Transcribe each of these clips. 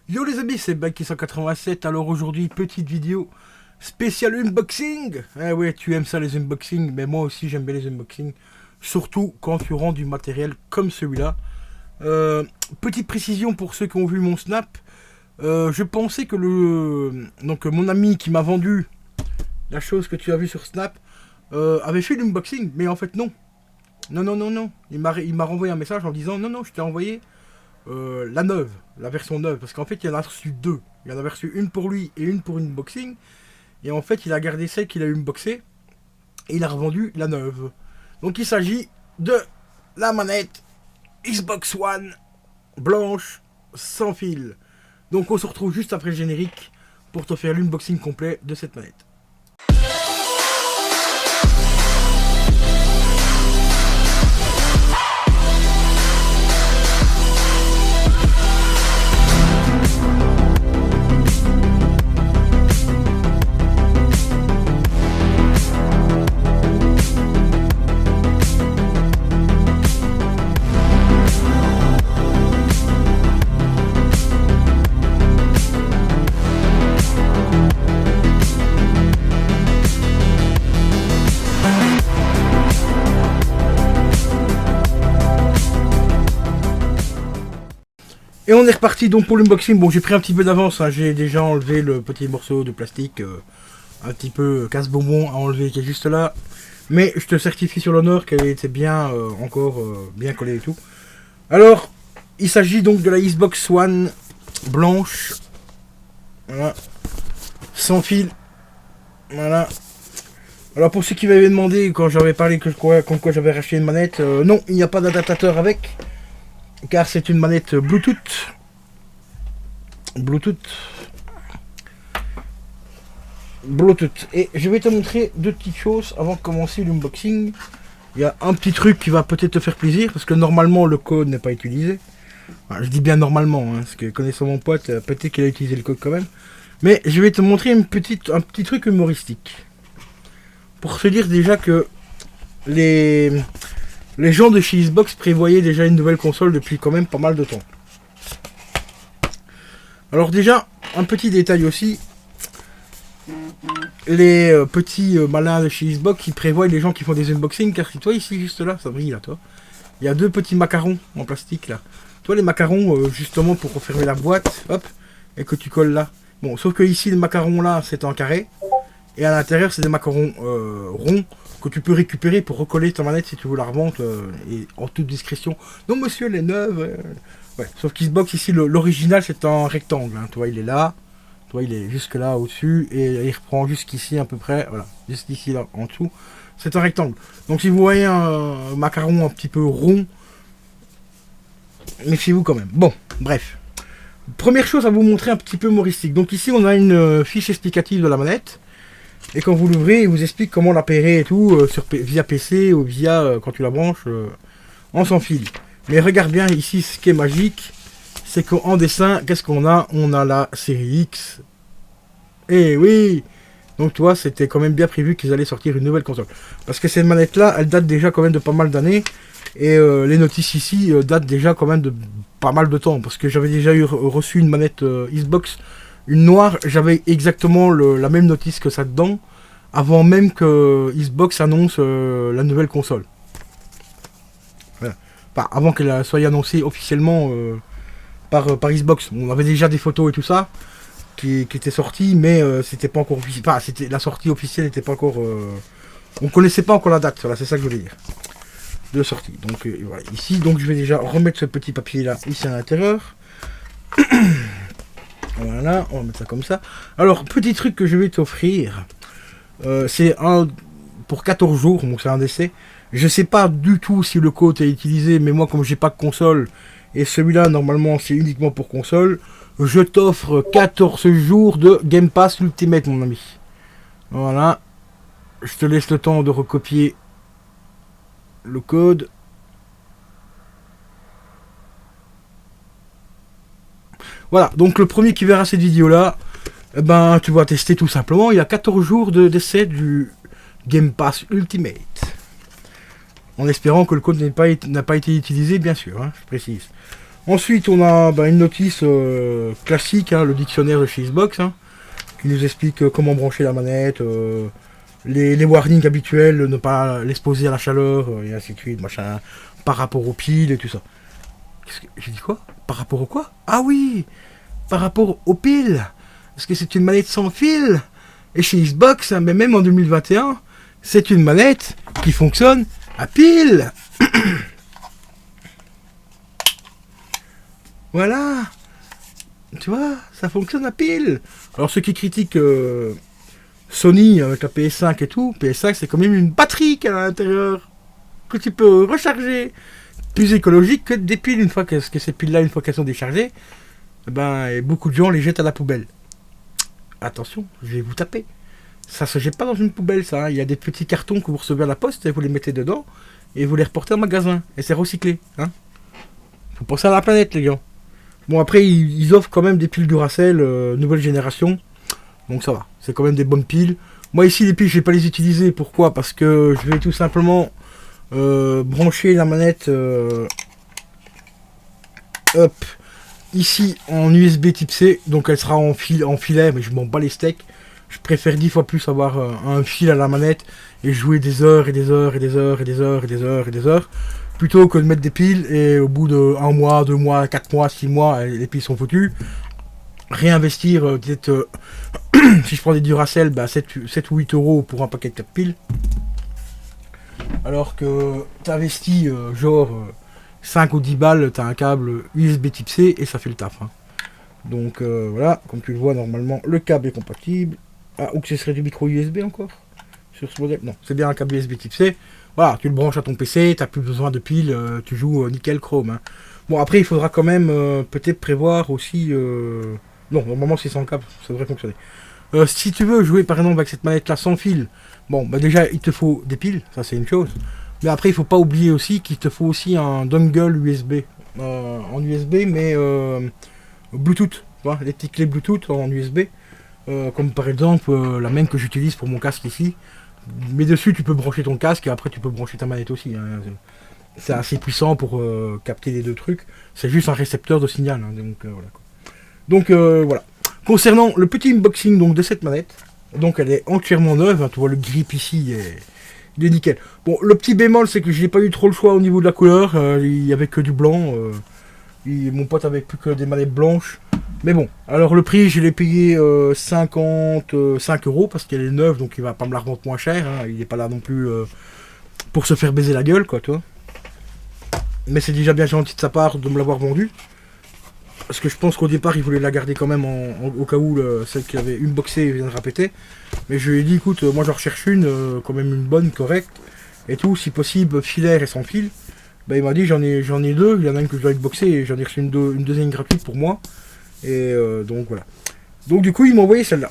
Yo les amis, c'est Banky187. Alors aujourd'hui, petite vidéo spéciale unboxing. Eh ouais, tu aimes ça les unboxings, mais moi aussi j'aime bien les unboxings. Surtout quand tu rends du matériel comme celui-là. Petite précision pour ceux qui ont vu mon snap. Je pensais que mon ami qui m'a vendu la chose que tu as vue sur Snap avait fait l'unboxing, mais en fait non. Non. Il m'a renvoyé un message en disant non, je t'ai envoyé la neuve, la version neuve, parce qu'en fait il en a reçu deux. Il en a reçu une pour lui et une pour une unboxing. Et en fait il a gardé celle qu'il a unboxée et il a revendu la neuve. Donc il s'agit de la manette Xbox One blanche sans fil. Donc on se retrouve juste après le générique pour te faire l'unboxing complet de cette manette. Et on est reparti donc pour l'unboxing. Bon, j'ai pris un petit peu d'avance, hein. J'ai déjà enlevé le petit morceau de plastique, un petit peu casse-bonbon à enlever qui est juste là. Mais je te certifie sur l'honneur qu'elle était bien, encore bien collée et tout. Alors, il s'agit donc de la Xbox One blanche. Voilà. Sans fil. Voilà. Alors pour ceux qui m'avaient demandé quand j'avais parlé comme quoi j'avais racheté une manette, non, il n'y a pas d'adaptateur avec. Car c'est une manette Bluetooth. Et je vais te montrer deux petites choses avant de commencer l'unboxing. Il y a un petit truc qui va peut-être te faire plaisir, parce que normalement le code n'est pas utilisé. Enfin, je dis bien normalement, hein, parce que connaissant mon pote, peut-être qu'il a utilisé le code quand même. Mais je vais te montrer un petit truc humoristique. Pour se dire déjà que les gens de chez Xbox prévoyaient déjà une nouvelle console depuis quand même pas mal de temps. Alors déjà, un petit détail aussi. Les petits malins de chez Xbox qui prévoient les gens qui font des unboxings, car si toi ici juste là, ça brille là toi. Il y a deux petits macarons en plastique là. Toi les macarons justement pour refermer la boîte, hop, et que tu colles là. Bon, sauf que ici les macarons là c'est en carré. Et à l'intérieur c'est des macarons ronds que tu peux récupérer pour recoller ta manette si tu veux la revendre et en toute discrétion. Non monsieur, elle est neuve. Ouais. Sauf qu'Xbox ici, l'original c'est en rectangle. Hein. Tu vois, il est là. Tu vois, il est jusque là au-dessus. Et il reprend jusqu'ici à peu près. Voilà, jusqu'ici là en dessous. C'est un rectangle. Donc si vous voyez un macaron un petit peu rond, méfiez-vous quand même. Bon, bref. Première chose à vous montrer un petit peu humoristique. Donc ici on a une fiche explicative de la manette. Et quand vous l'ouvrez, il vous explique comment l'appairer et tout, via PC ou via quand tu la branches en sans fil. Mais regarde bien ici, ce qui est magique, c'est qu'en dessin, qu'est-ce qu'on a? On a la série X. Eh oui! Donc tu vois, c'était quand même bien prévu qu'ils allaient sortir une nouvelle console. Parce que cette manette-là, elle date déjà quand même de pas mal d'années. Et les notices ici datent déjà quand même de pas mal de temps. Parce que j'avais déjà reçu une manette Xbox. Une noire, j'avais exactement la même notice que ça dedans, avant même que Xbox annonce la nouvelle console. Voilà. Enfin, avant qu'elle soit annoncée officiellement par Xbox. On avait déjà des photos et tout ça qui étaient sorties, mais c'était pas encore officiel. Enfin, la sortie officielle n'était pas encore. On connaissait pas encore la date. Voilà, c'est ça que je voulais dire. De sortie. Donc voilà. Ici, donc je vais déjà remettre ce petit papier là ici à l'intérieur. Voilà, on va mettre ça comme ça. Alors, petit truc que je vais t'offrir, c'est pour 14 jours, donc c'est un essai. Je sais pas du tout si le code est utilisé, mais moi, comme j'ai pas de console, et celui-là, normalement, c'est uniquement pour console, je t'offre 14 jours de Game Pass Ultimate, mon ami. Voilà. Je te laisse le temps de recopier le code. Voilà, donc le premier qui verra cette vidéo là, eh ben, tu vas tester tout simplement. Il y a 14 jours d'essai du Game Pass Ultimate. En espérant que le code n'a pas été utilisé, bien sûr, hein, je précise. Ensuite, on a une notice classique, hein, le dictionnaire de chez Xbox, hein, qui nous explique comment brancher la manette, les warnings habituels, ne pas l'exposer à la chaleur, et ainsi de suite, machin, par rapport aux piles et tout ça. J'ai dit quoi? Par rapport au quoi? Ah oui, par rapport aux piles. Parce que c'est une manette sans fil. Et chez Xbox, hein, mais même en 2021, c'est une manette qui fonctionne à pile. Voilà. Tu vois, ça fonctionne à pile. Alors ceux qui critiquent Sony avec la PS5 et tout, PS5 c'est quand même une batterie qu'il y a à l'intérieur que tu peux recharger. Plus écologique que des piles une fois que ces piles-là, une fois qu'elles sont déchargées, et beaucoup de gens les jettent à la poubelle. Attention, je vais vous taper. Ça se jette pas dans une poubelle, ça. Hein. Il y a des petits cartons que vous recevez à la poste et vous les mettez dedans et vous les reportez en magasin. Et c'est recyclé. Hein. Faut penser à la planète, les gars. Bon, après, ils offrent quand même des piles Duracell nouvelle génération. Donc ça va. C'est quand même des bonnes piles. Moi, ici, les piles, je vais pas les utiliser. Pourquoi? Parce que je vais tout simplement brancher la manette ici en USB type C. Donc elle sera en filet, mais je m'en bats les steaks. Je préfère 10 fois plus avoir un fil à la manette et jouer des heures et des heures et des heures et des heures et des heures et des heures plutôt que de mettre des piles et au bout de 1 mois, 2 mois, 4 mois, 6 mois, les piles sont foutues. Réinvestir peut-être si je prends des Duracell, 7 ou 8 euros pour un paquet de 4 piles. Alors que tu investis 5 ou 10 balles, tu as un câble USB type C et ça fait le taf. Hein. Donc voilà, comme tu le vois, normalement le câble est compatible. Ah, ou que ce serait du micro USB encore sur ce modèle? Non, c'est bien un câble USB type C. Voilà, tu le branches à ton PC, t'as plus besoin de piles, tu joues nickel chrome. Hein. Bon, après, il faudra quand même peut-être prévoir aussi... Non, normalement, c'est sans câble, ça devrait fonctionner. Si tu veux jouer par exemple avec cette manette-là sans fil, bon, déjà, il te faut des piles, ça c'est une chose. Mais après, il faut pas oublier aussi qu'il te faut aussi un dongle USB. En USB, mais Bluetooth. Voilà, les petites clés Bluetooth en USB. Comme par exemple la même que j'utilise pour mon casque ici. Mais dessus tu peux brancher ton casque et après tu peux brancher ta manette aussi. Hein. C'est assez puissant pour capter les deux trucs. C'est juste un récepteur de signal. Hein. Donc voilà. Concernant le petit unboxing donc, de cette manette, donc elle est entièrement neuve. Hein. Tu vois le grip ici il est nickel. Bon, le petit bémol c'est que j'ai pas eu trop le choix au niveau de la couleur. Il y avait que du blanc. Mon pote avait plus que des manettes blanches. Mais bon, alors le prix, je l'ai payé 55 euros parce qu'elle est neuve, donc il va pas me la revendre moins cher. Hein. Il n'est pas là non plus pour se faire baiser la gueule, quoi, toi. Mais c'est déjà bien gentil de sa part de me l'avoir vendue. Parce que je pense qu'au départ, il voulait la garder quand même au cas où celle qui avait unboxée viendra péter. Mais je lui ai dit, écoute, moi j'en recherche une, quand même une bonne, correcte. Et tout, si possible, filaire et sans fil. Il m'a dit, j'en ai deux. Il y en a une que je dois unboxer et j'en ai reçu une deuxième gratuite pour moi. Et donc voilà. Donc du coup il m'a envoyé celle-là.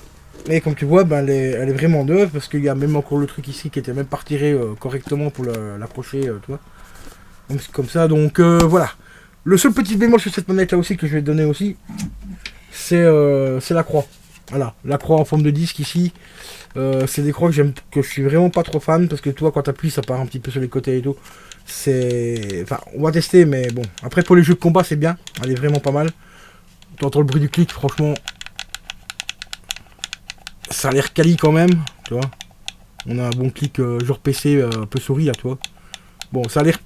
Et comme tu vois, elle est vraiment neuve parce qu'il y a même encore le truc ici qui était même pas retiré correctement pour l'accrocher, tu vois. Comme ça, donc voilà. Le seul petit bémol sur cette manette là aussi que je vais te donner aussi, c'est la croix. Voilà, la croix en forme de disque ici. C'est des croix que je suis vraiment pas trop fan parce que toi quand t'appuies ça part un petit peu sur les côtés et tout. Enfin, on va tester, mais bon. Après pour les jeux de combat c'est bien, elle est vraiment pas mal. Tu entends le bruit du clic, franchement, ça a l'air quali quand même, tu vois. On a un bon clic genre PC, un peu souris là, tu vois. Bon, ça a l'air,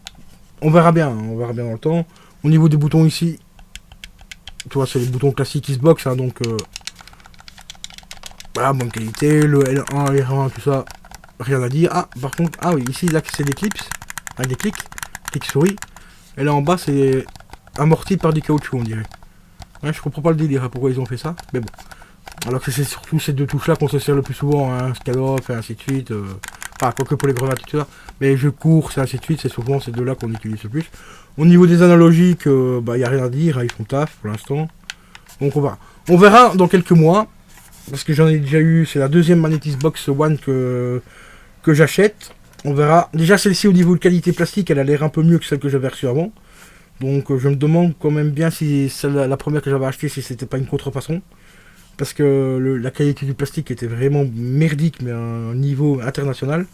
on verra bien dans le temps. Au niveau des boutons ici, tu vois, c'est les boutons classiques Xbox, hein, donc voilà, bonne qualité, le L1, R1, tout ça, rien à dire. Ah, par contre, ah oui, ici là c'est des clips, avec des clics souris. Et là en bas c'est amorti par du caoutchouc, on dirait. Ouais, je comprends pas le délire, hein, pourquoi ils ont fait ça, mais bon. Alors que c'est surtout ces deux touches là qu'on se sert le plus souvent, hein, Scalof et ainsi de suite. Enfin, quoique pour les grenades et tout ça. Mais jeux courses et ainsi de suite, c'est souvent ces deux là qu'on utilise le plus. Au niveau des analogiques, il n'y a rien à dire, hein, ils font taf pour l'instant. Donc on verra. On verra dans quelques mois. Parce que j'en ai déjà eu, c'est la deuxième manette Xbox One que j'achète. On verra. Déjà celle-ci au niveau de qualité plastique, elle a l'air un peu mieux que celle que j'avais reçue avant. Donc je me demande quand même bien si la première que j'avais achetée, si c'était pas une contrefaçon. Parce que la qualité du plastique était vraiment merdique, mais à un niveau international.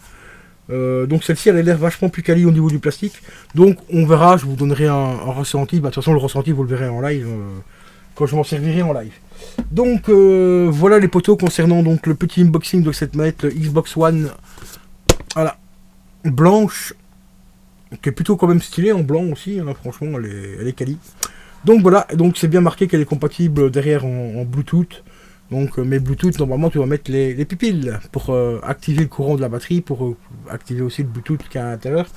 Donc celle-ci elle a l'air vachement plus quali au niveau du plastique. Donc on verra, je vous donnerai un ressenti. Bah, de toute façon le ressenti vous le verrez en live quand je m'en servirai en live. Donc voilà les poteaux concernant donc le petit unboxing de cette manette Xbox One. Voilà, blanche, qui est plutôt quand même stylée en blanc aussi, hein, franchement elle est quali. Donc voilà, donc c'est bien marqué qu'elle est compatible derrière en Bluetooth. Donc mes Bluetooth, normalement tu vas mettre les pupilles pour activer le courant de la batterie, pour activer aussi le Bluetooth qui est à l'intérieur.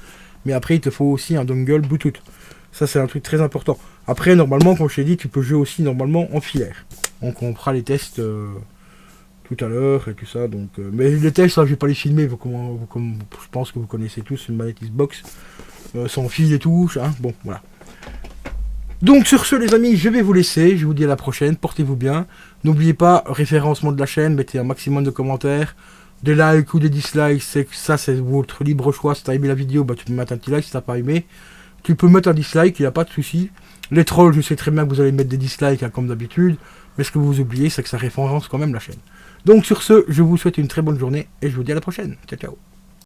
Mais après il te faut aussi un dongle Bluetooth. Ça c'est un truc très important. Après normalement, comme je t'ai dit, tu peux jouer aussi normalement en filaire. Donc on fera les tests tout à l'heure et tout ça. Donc, mais les tests, là, je vais pas les filmer, comme je pense que vous connaissez tous une manette Xbox sans fil et tout. Hein, bon voilà. Donc sur ce les amis, je vais vous laisser, je vous dis à la prochaine, portez-vous bien. N'oubliez pas, référencement de la chaîne, mettez un maximum de commentaires, des likes ou des dislikes, c'est votre libre choix. Si t'as aimé la vidéo, bah tu peux mettre un petit like, si t'as pas aimé, tu peux mettre un dislike, il n'y a pas de souci. Les trolls, je sais très bien que vous allez mettre des dislikes hein, comme d'habitude, mais ce que vous oubliez, c'est que ça référence quand même la chaîne. Donc sur ce, je vous souhaite une très bonne journée et je vous dis à la prochaine. Ciao ciao.